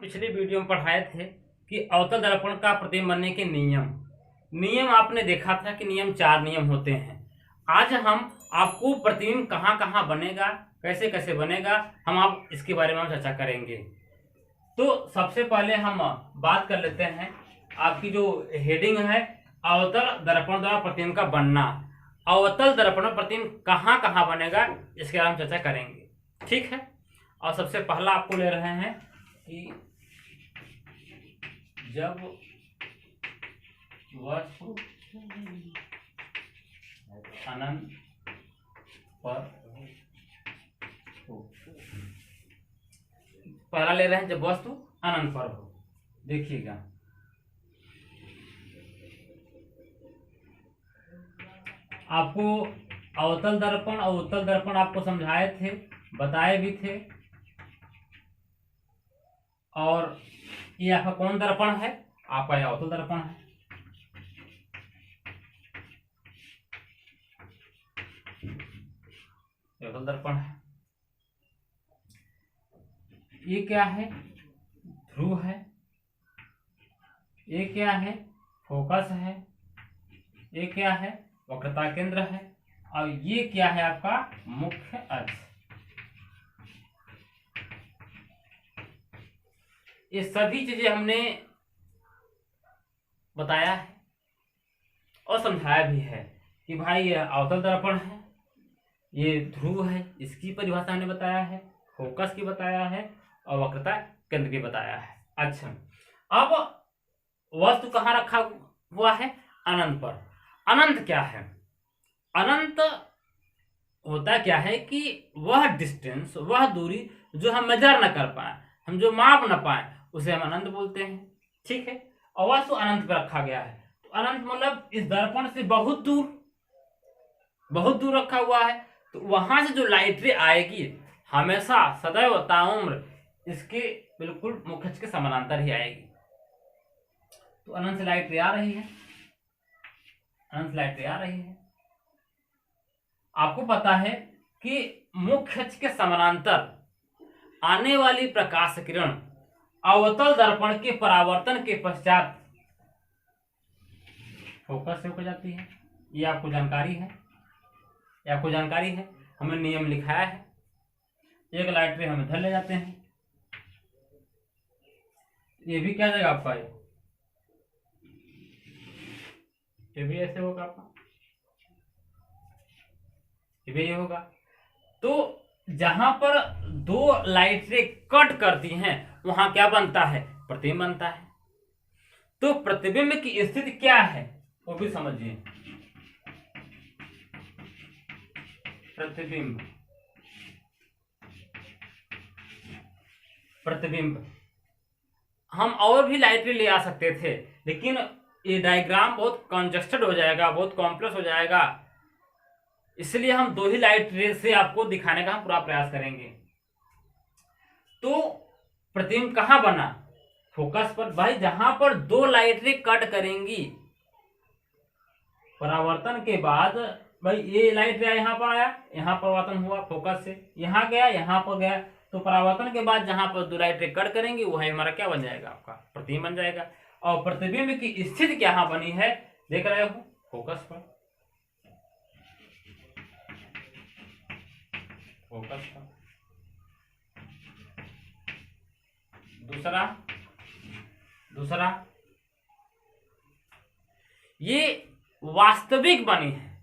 पिछले वीडियो में पढ़ाए थे कि अवतल दर्पण का प्रतिबिंब बनने के नियम आपने देखा था कि 4 नियम होते हैं। आज हम आपको प्रतिबिंब कहाँ कहाँ बनेगा, कैसे कैसे बनेगा, हम आप इसके बारे में हम चर्चा करेंगे। तो सबसे पहले हम बात कर लेते हैं, आपकी जो हेडिंग है अवतल दर्पण द्वारा प्रतिबिंब का बनना। अवतल दर्पण में प्रतिबिंब कहाँ कहाँ बनेगा इसके बारे में चर्चा करेंगे, ठीक है। और सबसे पहला आपको ले रहे हैं कि जब वस्तु अनंत पर हो, पहला ले रहे हैं जब वस्तु अनंत पर हो। देखिएगा, आपको अवतल दर्पण और उत्तल दर्पण आपको समझाए थे, बताए भी थे। और ये आपका कौन दर्पण है? आपका यह अवतल दर्पण है। अवतल दर्पण है। ये क्या है? ध्रुव है। ये क्या है? फोकस है। ये क्या है? वक्रता केंद्र है। और ये क्या है? आपका मुख्य अक्ष। ये सभी चीजें हमने बताया है और समझाया भी है कि भाई ये अवतल दर्पण है, ये ध्रुव है, इसकी परिभाषा हमने बताया है, फोकस की बताया है और वक्रता केंद्र की बताया है। अच्छा, अब वस्तु कहाँ रखा हुआ है? अनंत पर। अनंत क्या है? अनंत होता क्या है कि वह डिस्टेंस, वह दूरी जो हम मेजर न कर पाए, हम जो माप न पाए, उसे हम अनंत बोलते हैं, ठीक है। और वस्तु अनंत पर रखा गया है। तो अनंत मतलब इस दर्पण से बहुत दूर रखा हुआ है। तो वहां से जो लाइट रे आएगी हमेशा सदैव ताउम्र इसके बिल्कुल मुख्य अक्ष के समानांतर ही आएगी। तो अनंत से लाइट रे आ रही है, अनंत लाइट रे आ रही है। आपको पता है कि मुख्य अक्ष के समानांतर आने वाली प्रकाश किरण अवतल दर्पण के परावर्तन के पश्चात फोकस से हो जाती है। ये आपको जानकारी है, ये आपको जानकारी है, हमने नियम लिखाया है। एक लाइट रे हम इधर ले जाते हैं, ये भी क्या जाएगा आपका, ये भी ऐसे होगा आपका, ये भी ये होगा। तो जहां पर दो लाइट रे कट करती हैं वहां क्या बनता है? प्रतिबिंब बनता है। तो प्रतिबिंब की स्थिति क्या है वो भी समझिए। प्रतिबिंब हम और भी लाइट रे ले आ सकते थे, लेकिन ये डायग्राम बहुत कंजस्टेड हो जाएगा, बहुत कॉम्प्लेक्स हो जाएगा, इसलिए हम 2 ही लाइट रे से आपको दिखाने का हम पूरा प्रयास करेंगे। तो प्रतिबिंब कहाँ बना? फोकस पर। भाई जहां पर 2 लाइट रे कट करेंगी परावर्तन के बाद, भाई ये लाइट रे यहाँ पर आया, यहाँ परावर्तन हुआ फोकस से, यहाँ गया, यहाँ पर गया, तो परावर्तन के बाद जहां पर 2 लाइट रे कट करेंगी वही हमारा क्या बन जाएगा? आपका प्रतिबिंब बन जाएगा। और प्रतिबिंब की स्थिति क्या बनी है देख रहे हो? फोकस पर। फोकस पर। दूसरा ये वास्तविक बनी है,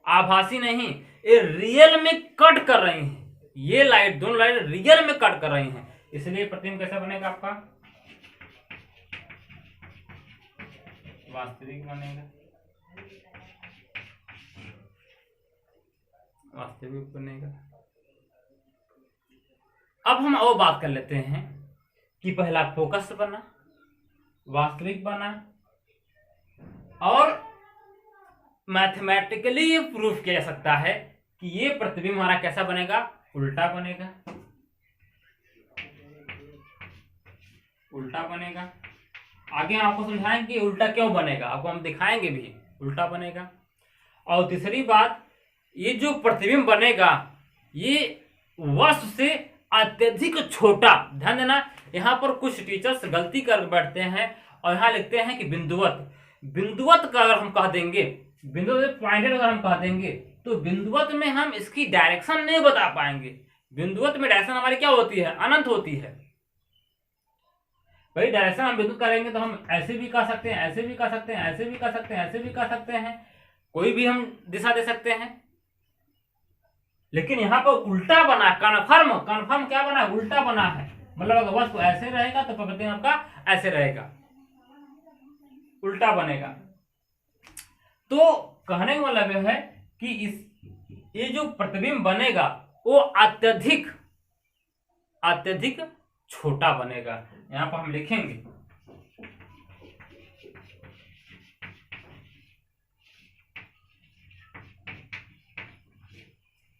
आभासी नहीं। ये रियल में कट कर रही हैं, ये लाइट, दोनों लाइट रियल में कट कर रही हैं, इसलिए प्रतिबिंब कैसा बनेगा? आपका वास्तविक बनेगा, वास्तविक बनेगा। अब हम और बात कर लेते हैं कि पहला फोकस बना, वास्तविक बना, और मैथमेटिकली ये प्रूफ किया जा सकता है कि ये प्रतिबिंब हमारा कैसा बनेगा? उल्टा बनेगा, उल्टा बनेगा। आगे हम आपको समझाएंगे कि उल्टा क्यों बनेगा, आपको हम दिखाएंगे भी उल्टा बनेगा। और तीसरी बात, ये जो प्रतिबिंब बनेगा ये वस्तु से अत्यधिक छोटा, ध्यान देना, यहाँ पर कुछ टीचर्स गलती कर बैठते हैं और यहाँ लिखते हैं कि बिंदुवत। बिंदुवत का अगर हम कह देंगे, बिंदुवत पॉइंटेड अगर हम कह देंगे, तो बिंदुवत में हम इसकी डायरेक्शन नहीं बता पाएंगे। बिंदुवत में डायरेक्शन हमारी क्या होती है? अनंत होती है। भाई डायरेक्शन हम बिंदु करेंगे तो हम ऐसे भी कर सकते हैं, ऐसे भी कर सकते हैं, ऐसे भी कर सकते हैं, ऐसे भी कर सकते हैं, कोई भी हम दिशा दे सकते हैं। लेकिन यहाँ पर उल्टा बना, कन्फर्म, कन्फर्म क्या बना? उल्टा बना है। मतलब अगर वस्तु ऐसे रहेगा तो प्रतिबिंब आपका ऐसे रहेगा, उल्टा बनेगा। तो कहने का मतलब यह है कि ये जो प्रतिबिंब बनेगा वो अत्यधिक छोटा बनेगा। यहां पर हम लिखेंगे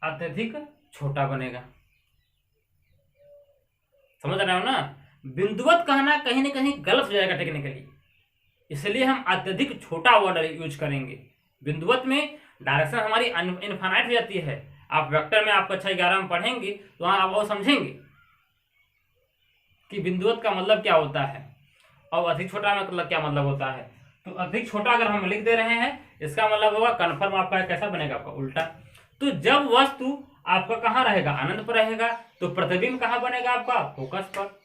अत्यधिक छोटा बनेगा। समझ रहे हो ना? बिंदुवत कहना कहीं ना कहीं गलत हो जाएगा टेक्निकली, इसलिए हम अत्यधिक छोटा वर्ड यूज करेंगे। बिंदुवत में डायरेक्शन हमारी इनफाइनाइट हो जाती है। आप वेक्टर में आप कक्षा 11 में पढ़ेंगे तो वहां आप वो समझेंगे कि बिंदुवत का मतलब क्या होता है और अधिक छोटा में मतलब क्या मतलब होता है। तो अधिक छोटा अगर हम लिख दे रहे हैं, इसका मतलब होगा कन्फर्म आपका कैसा बनेगा? आपका उल्टा। तो जब वस्तु आपका कहाँ रहेगा? अनंत पर रहेगा, तो प्रतिबिंब कहाँ बनेगा? आपका फोकस पर।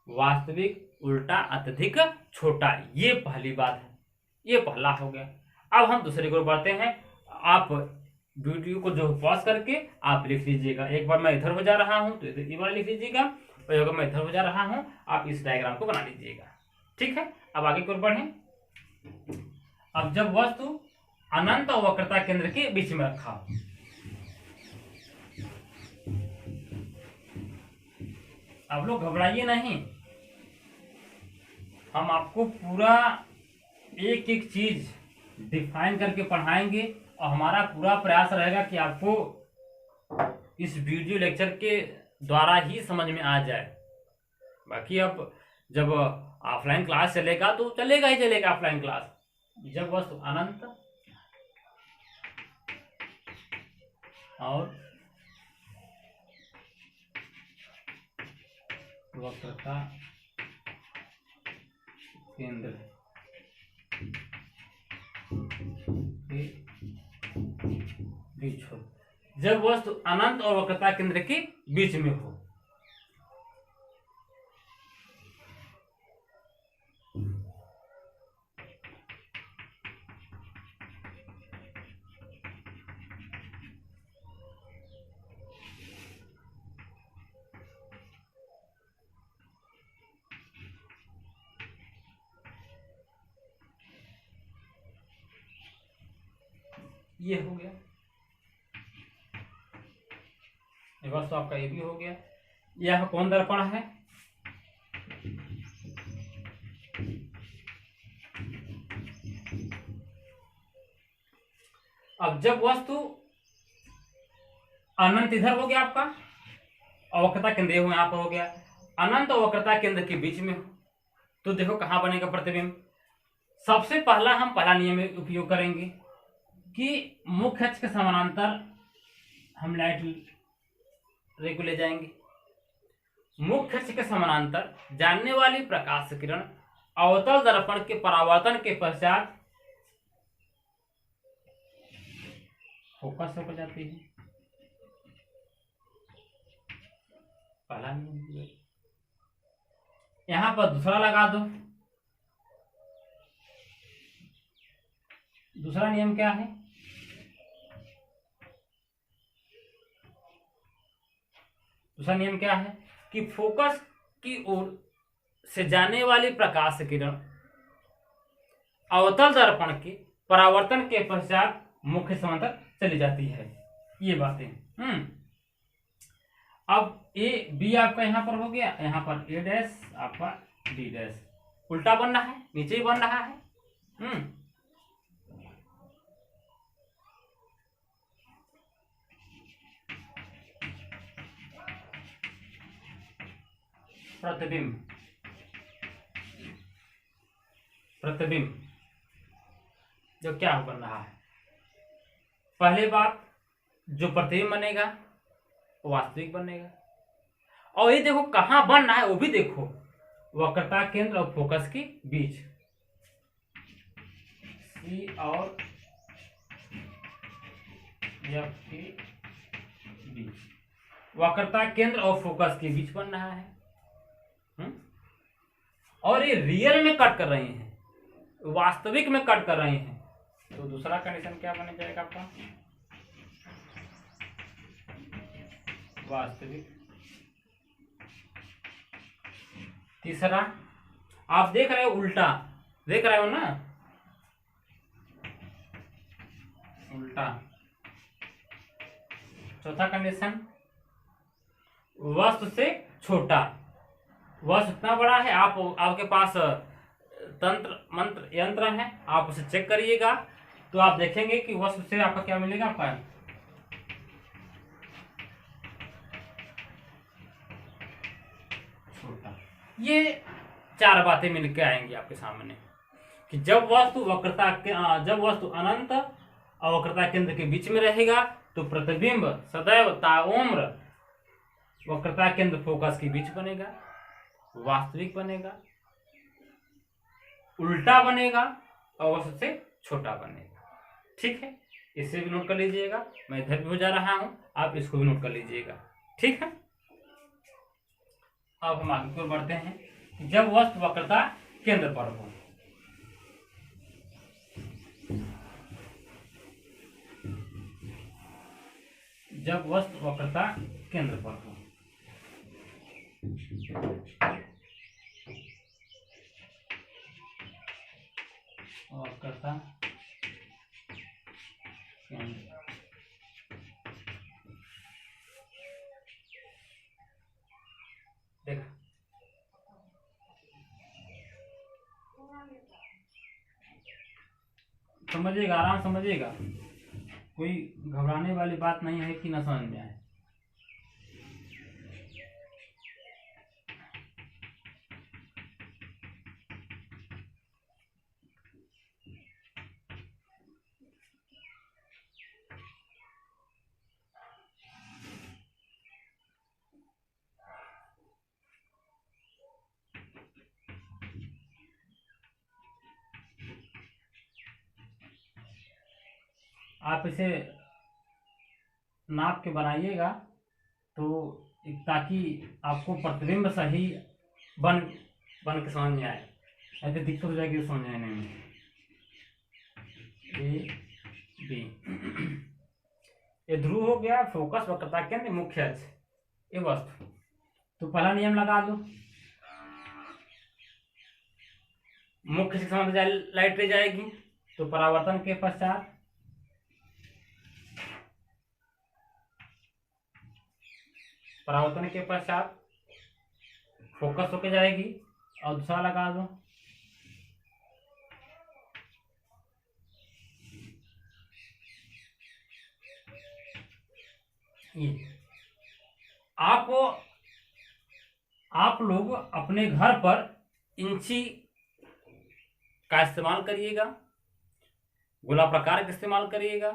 वास्तविक, उल्टा, अत्यधिक, छोटा, ये पहली बात है, ये पहला हो गया। अब हम दूसरे को बढ़ते हैं। आप वीडियो को जो पॉज करके आप लिख लीजिएगा। एक बार मैं इधर हो जा रहा हूं तो इधर बार लिख लीजिएगा, और अगर मैं इधर हो जा रहा हूं आप इस डायग्राम को बना लीजिएगा। ठीक है, अब आगे की ओर बढ़ें। अब जब वस्तु अनंत और वक्रता केंद्र के बीच में रखा हो, आप लोग घबराइए नहीं, हम आपको पूरा एक एक चीज डिफाइन करके पढ़ाएंगे और हमारा पूरा प्रयास रहेगा कि आपको इस वीडियो लेक्चर के द्वारा ही समझ में आ जाए। बाकी अब जब ऑफलाइन क्लास चलेगा तो चलेगा ही चलेगा ऑफलाइन क्लास। जब वस्तु अनंत और वक्रता केंद्र के बीच हो, जब वस्तु अनंत और वक्रता केंद्र के बीच में हो। ये हो गया, ये वस्तु आपका ये भी हो गया। यह कौन दर्पण है? अब जब वस्तु अनंत इधर हो गया आपका और वक्रता केंद्र यहां पर हो गया, अनंत और वक्रता केंद्र के बीच में हो, तो देखो कहां बनेगा प्रतिबिंब। सबसे पहला हम पहला नियम उपयोग करेंगे कि मुख्य अक्ष के समानांतर हम लाइट रे को ले जाएंगे। मुख्य अक्ष के समानांतर जाने वाली प्रकाश किरण अवतल दर्पण के परावर्तन के पश्चात फोकस हो जाती है। पहला नियम। यहां पर दूसरा लगा दो। दूसरा नियम क्या है? दूसरा नियम क्या है कि फोकस की ओर से जाने वाली प्रकाश किरण अवतल दर्पण के परावर्तन के पश्चात मुख्य समांतर चली जाती है। ये बातें। अब ए बी आपका यहां पर हो गया, यहां पर ए डैश आपका डी डैश उल्टा बन रहा है, नीचे ही बन रहा है। प्रतिबिंब, प्रतिबिंब जो क्या बन रहा है, पहले बात जो प्रतिबिंब बनेगा वो वास्तविक बनेगा। और ये देखो कहां बन रहा है वो भी देखो, वक्रता केंद्र और फोकस के बीच, सी और एफ के बीच, वक्रता केंद्र और फोकस के बीच बन रहा है। और ये रियल में कट कर रहे हैं, वास्तविक में कट कर रहे हैं, तो दूसरा कंडीशन क्या बन जाएगा आपका, वास्तविक। तीसरा आप देख रहे हो उल्टा, देख रहे हो ना, उल्टा। चौथा कंडीशन, वस्तु से छोटा, वस्तु इतना बड़ा है, आपके पास तंत्र मंत्र यंत्र है, आप उसे चेक करिएगा तो आप देखेंगे कि वस्तु से आपका क्या मिलेगा, आपका छोटा। ये चार बातें मिलकर आएंगी आपके सामने कि जब वस्तु अनंत और वक्रता केंद्र के बीच में रहेगा तो प्रतिबिंब सदैव ताउम्र वक्रता केंद्र फोकस के बीच बनेगा, वास्तविक बनेगा, उल्टा बनेगा और वस्तु से छोटा बनेगा। ठीक है, इसे भी नोट कर लीजिएगा, मैं इधर भी हो जा रहा हूं, आप इसको भी नोट कर लीजिएगा। ठीक है, अब हम आगे की ओर बढ़ते हैं। जब वस्तु वक्रता केंद्र पर हो, जब वस्तु वक्रता केंद्र पर हो, वक्रता केंद्र, देखो समझिएगा, आराम समझिएगा, कोई घबराने वाली बात नहीं है कि ना समझ में आए। आप इसे नाप के बनाइएगा तो ताकि आपको प्रतिबिंब सही बन के समझ में आए, ऐसे दिक्कत हो जाएगी समझने में। ए बी, ये ध्रुव हो गया, फोकस वक्रता केंद्र, मुख्य अक्ष, ये वस्तु। तो पहला नियम लगा दो, मुख्य से समझ लाइट ले जाएगी तो परावर्तन के पश्चात फोकस होके जाएगी। और दूसरा लगा दो, ये आप लोग अपने घर पर इंची का इस्तेमाल करिएगा, गोला प्रकार का इस्तेमाल करिएगा,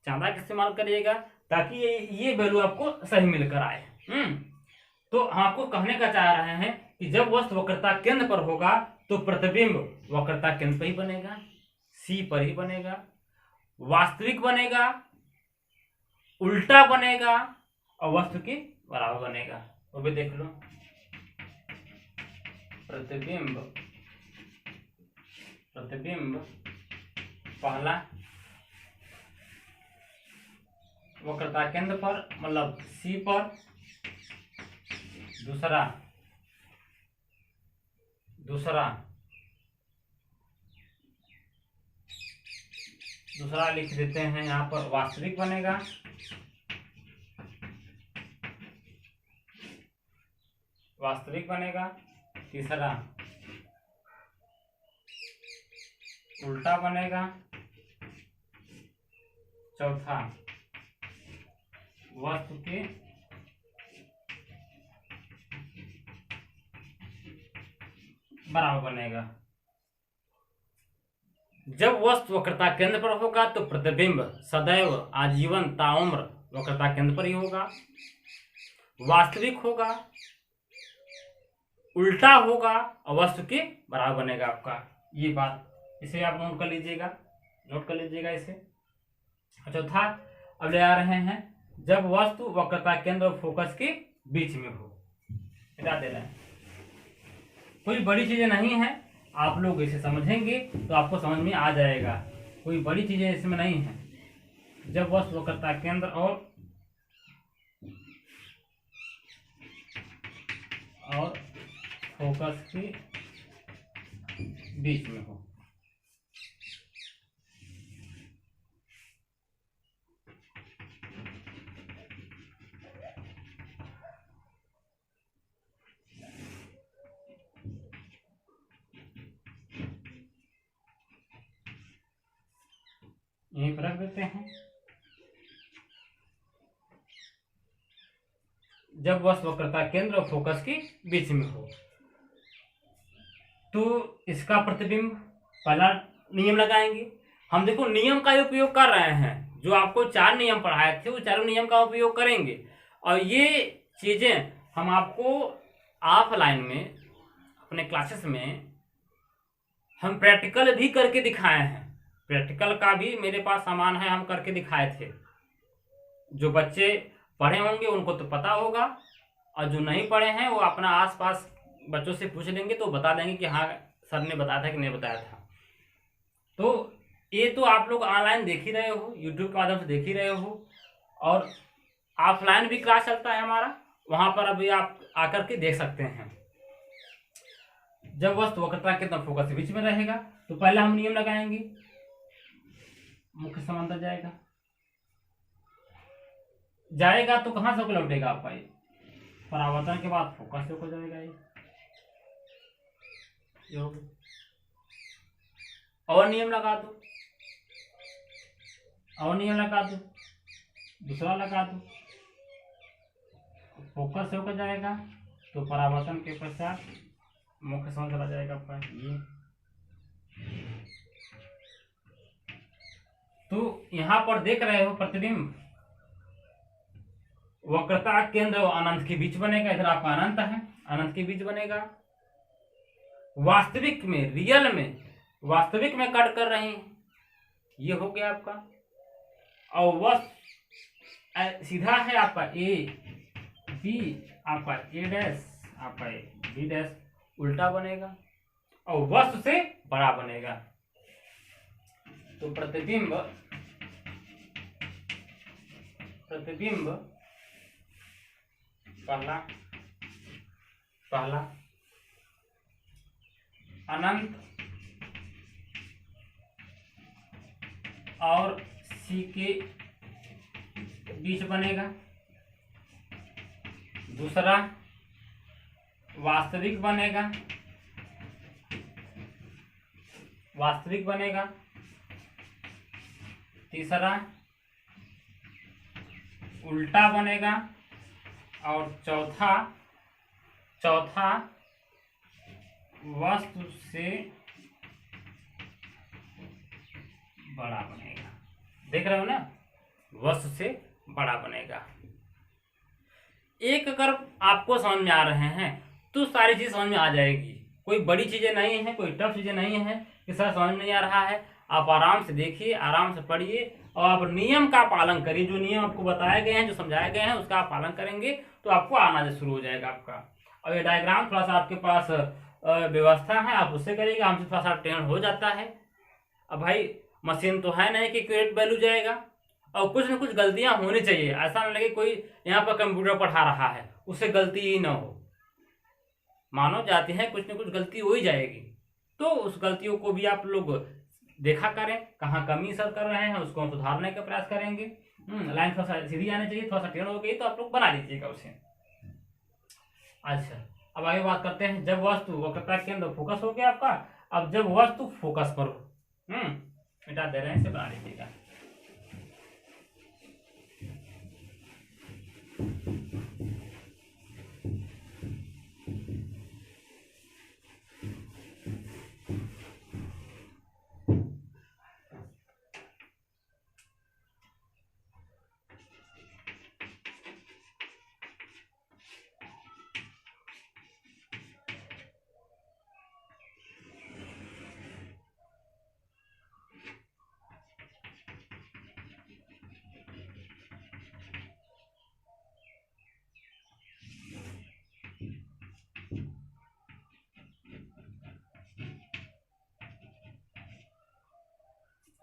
चांदा का इस्तेमाल करिएगा, ताकि ये वैल्यू आपको सही मिलकर आए। तो आपको कहने का चाह रहे हैं कि जब वस्तु वक्रता केंद्र पर होगा तो प्रतिबिंब वक्रता केंद्र पर ही बनेगा, सी पर ही बनेगा, वास्तविक बनेगा, उल्टा बनेगा और वस्तु के बराबर बनेगा। वो भी देख लो, प्रतिबिंब पहला वक्रता केंद्र पर मतलब सी पर, दूसरा लिख देते हैं यहाँ पर वास्तविक बनेगा, तीसरा उल्टा बनेगा, चौथा वस्तु के बराबर बनेगा। जब वस्तु वक्रता केंद्र पर होगा तो प्रतिबिंब सदैव आजीवन ताउम्र वक्रता केंद्र पर ही होगा, वास्तविक होगा, उल्टा होगा और वस्तु के बराबर बनेगा आपका। ये बात इसे आप नोट कर लीजिएगा, नोट कर लीजिएगा इसे। चौथा अब ले आ रहे हैं, जब वस्तु वक्रता केंद्र और फोकस के बीच में हो। हटा दे रहे हैं, कोई बड़ी चीजें नहीं है, आप लोग इसे समझेंगे तो आपको समझ में आ जाएगा, कोई बड़ी चीजें इसमें नहीं है। जब वस्तु वक्रता केंद्र और फोकस के बीच में हो। यहीं पर रख देते हैं। जब वस्तु वक्रता केंद्र और फोकस के बीच में हो तो इसका प्रतिबिंब, पहला नियम लगाएंगे हम। देखो नियम का उपयोग कर रहे हैं, जो आपको 4 नियम पढ़ाए थे वो चारों नियम का उपयोग करेंगे। और ये चीजें हम आपको ऑफलाइन में अपने क्लासेस में हम प्रैक्टिकल भी करके दिखाए हैं। प्रैक्टिकल का भी मेरे पास सामान है, हम करके दिखाए थे। जो बच्चे पढ़े होंगे उनको तो पता होगा, और जो नहीं पढ़े हैं वो अपना आसपास बच्चों से पूछ लेंगे तो बता देंगे कि हाँ सर ने बताया था कि नहीं बताया था। तो ये तो आप लोग ऑनलाइन देख ही रहे हो, यूट्यूब के माध्यम से देख ही रहे हो, और ऑफलाइन भी क्लास चलता है हमारा, वहां पर अभी आप आकर के देख सकते हैं। जब वस्तु वक्रता केंद्र फोकस के बीच में रहेगा तो पहला हम नियम लगाएंगे, मुख्य समांतर जाएगा तो कहां से होकर लौटेगा आपका, ये परावर्तन के बाद फोकस से होकर जाएगा। ये और नियम लगा दो, और नियम लगा दो, दूसरा लगा दो, फोकस से होकर जाएगा तो परावर्तन के पश्चात मुख्य समांतर चला जाएगा आपका। ये तो यहां पर देख रहे हो प्रतिबिंब वक्रता केंद्र और अनंत के बीच बनेगा। इधर आपका अनंत है, अनंत के बीच बनेगा। वास्तविक में, रियल में, वास्तविक में कट कर रहे हैं, ये हो गया आपका। और वह सीधा है आपका ए बी, आपका ए डैश, आपका बी डैश, उल्टा बनेगा और वस्तु से बड़ा बनेगा। तो प्रतिबिंब पहला अनंत और सी के बीच बनेगा। दूसरा वास्तविक बनेगा। तीसरा उल्टा बनेगा और चौथा वस्तु से बड़ा बनेगा। देख रहे हो ना, वस्तु से बड़ा बनेगा। एक अगर आपको समझ में आ रहे हैं तो सारी चीज समझ में आ जाएगी। कोई बड़ी चीजें नहीं है, कोई टफ चीजें नहीं है कि सर समझ में नहीं आ रहा है। आप आराम से देखिए, आराम से पढ़िए और आप नियम का पालन करिए। जो नियम आपको बताए गए हैं, जो समझाए गए हैं, उसका आप पालन करेंगे तो आपको आना शुरू हो जाएगा आपका। और ये डायग्राम थोड़ा सा आपके पास व्यवस्था है, आप उससे करिएगा, हमसे थोड़ा सा टेढ़ हो जाता है। अब भाई मशीन तो है नहीं कि एक्यूरेट वैल्यू जाएगा, और कुछ न कुछ गलतियां होनी चाहिए। ऐसा न लगे कोई यहाँ पर कंप्यूटर पढ़ा रहा है उससे गलती ही ना हो। मानव जाति है, कुछ न कुछ गलती हो ही जाएगी, तो उस गलतियों को भी आप लोग देखा करें, कहाँ कमी सर कर रहे हैं उसको हम सुधारने का प्रयास करेंगे। लाइन थोड़ा सा सीधी आनी चाहिए, थोड़ा सा टेढ़ हो गई तो आप लोग बना लीजिएगा उसे। अच्छा, अब आगे बात करते हैं। जब वस्तु वक्रता केंद्र फोकस हो गया आपका, अब जब वस्तु फोकस पर हो, मिटा दे रहे हैं, इसे बना लीजिएगा।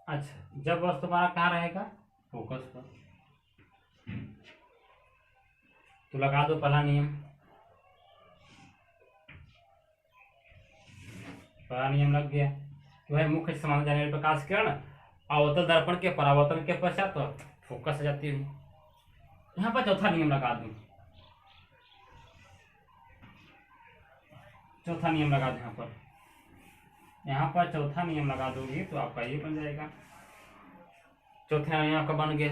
अच्छा, जब वस्तु तुम्हारा कहाँ रहेगा, फोकस पर, तो लगा दो पहला नियम। पहला नियम लग गया कि भाई मुख्य समानांतर जाने वाले प्रकाश किरण अवतल दर्पण के परावर्तन के पश्चात तो फोकस हो जाती है। यहाँ पर चौथा नियम लगा दूं, चौथा नियम लगा दूं यहाँ पर चौथा नियम लगा दोगे तो आपका ये बन जाएगा। चौथा नियम आपका बन गया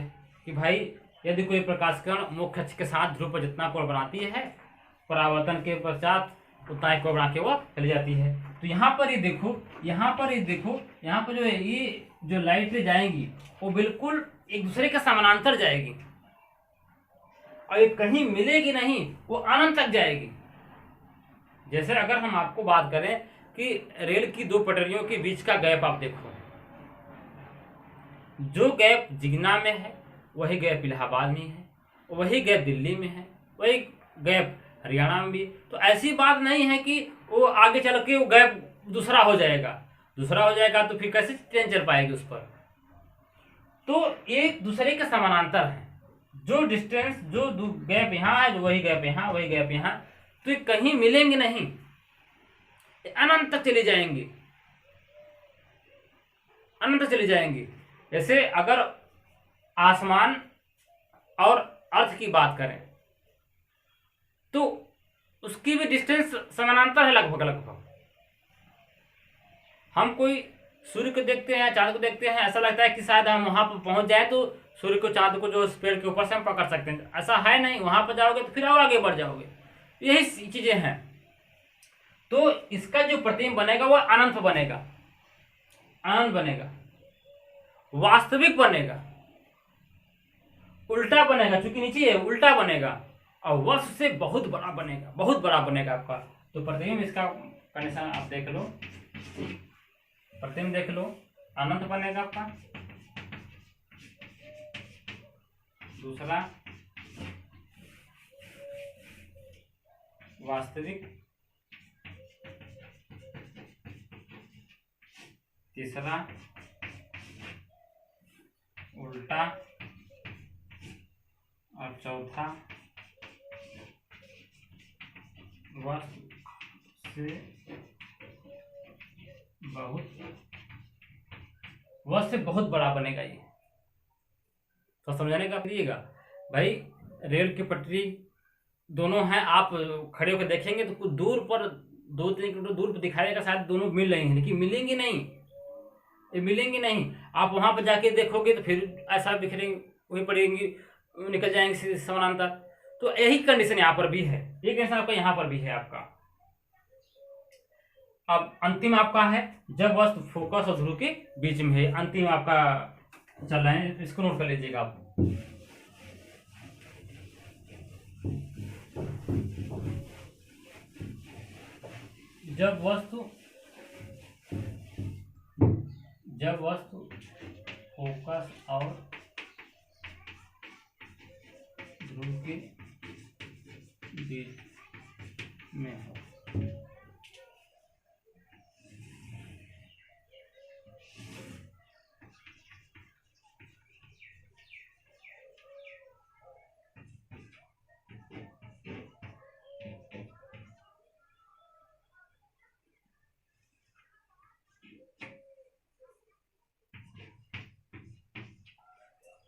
कि भाई यदि कोई प्रकाश किरण मुख्य अक्ष के साथ ध्रुव पर जितना कोण बनाती है, परावर्तन के पश्चात उतना ही कोण बना के वो चली जाती है। तो यहाँ पर ये देखो, यहाँ पर जो है ये जो लाइट जाएंगी वो बिल्कुल एक दूसरे के समानांतर जाएगी और ये कहीं मिलेगी नहीं, वो अनंत तक जाएगी। जैसे अगर हम आपको बात करें कि रेल की दो पटरियों के बीच का गैप आप देखो, जो गैप जिगना में है वही गैप इलाहाबाद में है, वही गैप दिल्ली में है, वही गैप हरियाणा में भी। तो ऐसी बात नहीं है कि वो आगे चल के वो गैप दूसरा हो जाएगा तो फिर कैसे ट्रेन चल पाएगी उस पर। तो एक दूसरे के समानांतर है, जो डिस्टेंस जो गैप यहाँ है वही गैप यहाँ, वही गैप यहाँ, तो ये कहीं मिलेंगे नहीं, अनंत तक चले जाएंगे, अनंत तक चले जाएंगे। जैसे अगर आसमान और अर्थ की बात करें तो उसकी भी डिस्टेंस समानांतर है लगभग। हम कोई सूर्य को देखते हैं, चांद को देखते हैं, ऐसा लगता है कि शायद हम वहां पर पहुंच जाए तो सूर्य को चांद को जो पेड़ के ऊपर से हम पकड़ सकते हैं, ऐसा है नहीं। वहां पर जाओगे तो फिर और आगे बढ़ जाओगे, यही चीजें हैं। तो इसका जो प्रतिबिंब बनेगा वह अनंत बनेगा, वास्तविक बनेगा, उल्टा बनेगा, चूंकि नीचे है उल्टा बनेगा और वस्तु से बहुत बड़ा बनेगा आपका। तो प्रतिबिंब इसका कंडीशन आप देख लो, प्रतिबिंब देख लो, अनंत बनेगा आपका। दूसरा वास्तविक, तीसरा उल्टा और चौथा वस्तु से बहुत बड़ा बनेगा ये। तो समझाने का करिएगा भाई, रेल की पटरी दोनों हैं, आप खड़े होकर देखेंगे तो कुछ दूर पर 2-3 किलोमीटर दूर पर दिखाएगा शायद दोनों मिल रही हैं, लेकिन मिलेंगी नहीं। आप वहां पर जाके देखोगे तो फिर ऐसा बिखरेंगे, वही पड़ेंगी, निकल जाएंगे समानांतर। तो यही कंडीशन यहाँ पर भी है, ये कंडीशन आपका यहाँ पर भी है आपका। अब अंतिम आपका है जब वस्तु फोकस और ध्रुव के बीच में है, अंतिम आपका चल रहे हैं, इसको नोट कर लीजिएगा आप। जब वस्तु फोकस और ध्रुव के बीच में हो,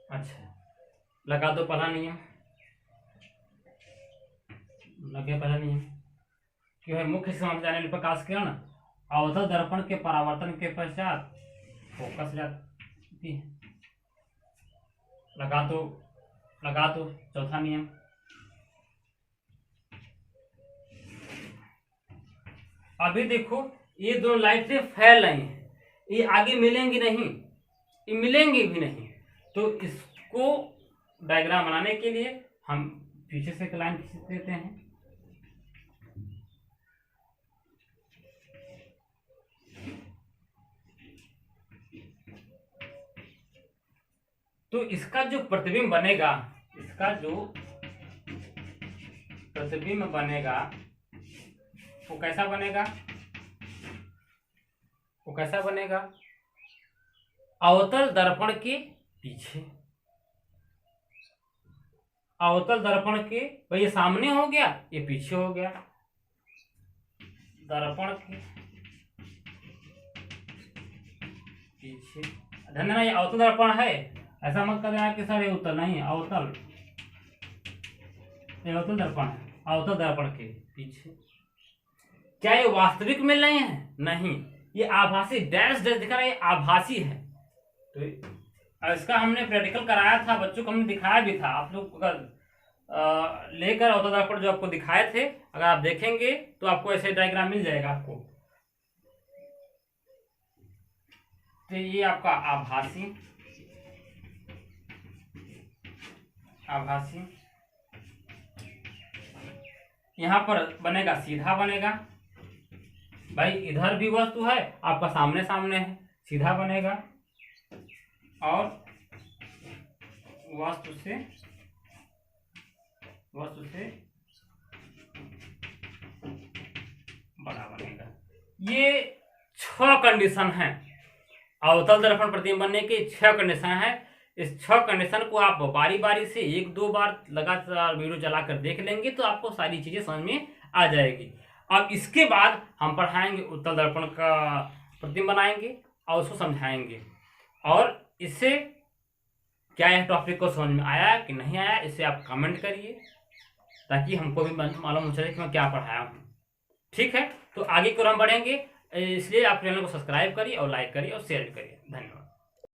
अच्छा लगा दो पहला नियम, लगे पहला नियम कि भाई मुख्य समानांतर जाने वाली प्रकाश किरण अवतल दर्पण के परावर्तन के पश्चात फोकस जाती है। लगा दो चौथा नियम, अभी देखो ये दो लाइटें फैल रही हैं, ये आगे मिलेंगी नहीं, ये मिलेंगी भी नहीं। तो इसको डायग्राम बनाने के लिए हम पीछे से एक लाइन खींच देते हैं। तो इसका जो प्रतिबिंब बनेगा वो कैसा बनेगा, अवतल दर्पण के पीछे। अवतल दर्पण के, भाई ये सामने हो गया, ये पीछे हो गया। दर्पण के पीछे, ध्यान देना ये अवतल दर्पण है, ऐसा मत कर देना कि सर ये उत्तल नहीं, अवतल, ये अवतल दर्पण है, अवतल दर्पण के पीछे। क्या ये वास्तविक मिल रहे हैं? नहीं, ये आभासी, डैश डैश दिखा रहा है, ये आभासी है। तो इसका हमने प्रैक्टिकल कराया था, बच्चों को हमने दिखाया भी था। आप लोग अगर लेकर अवतल दर्पण जो आपको दिखाए थे, अगर आप देखेंगे तो आपको ऐसे डायग्राम मिल जाएगा आपको। तो ये आपका आभासी, आभासी यहां पर बनेगा, सीधा बनेगा। भाई इधर भी वस्तु है, आपका सामने सामने है, सीधा बनेगा, और वस्तु से बड़ा बनेगा। ये 6 कंडीशन है, अवतल दर्पण प्रतिबिंब बनने के 6 कंडीशन है। इस 6 कंडीशन को आप बारी बारी से 1-2 बार लगातार वीडियो चलाकर देख लेंगे तो आपको सारी चीजें समझ में आ जाएगी। अब इसके बाद हम पढ़ाएंगे उत्तल दर्पण का प्रतिबिंब बनाएंगे और उसको समझाएंगे, और इससे क्या यह टॉपिक को समझ में आया कि नहीं आया, इसे आप कमेंट करिए ताकि हमको भी मालूम हो सके कि मैं क्या पढ़ाया हूँ। ठीक है, तो आगे की ओर हम बढ़ेंगे, इसलिए आप चैनल को सब्सक्राइब करिए और लाइक करिए और शेयर करिए। धन्यवाद।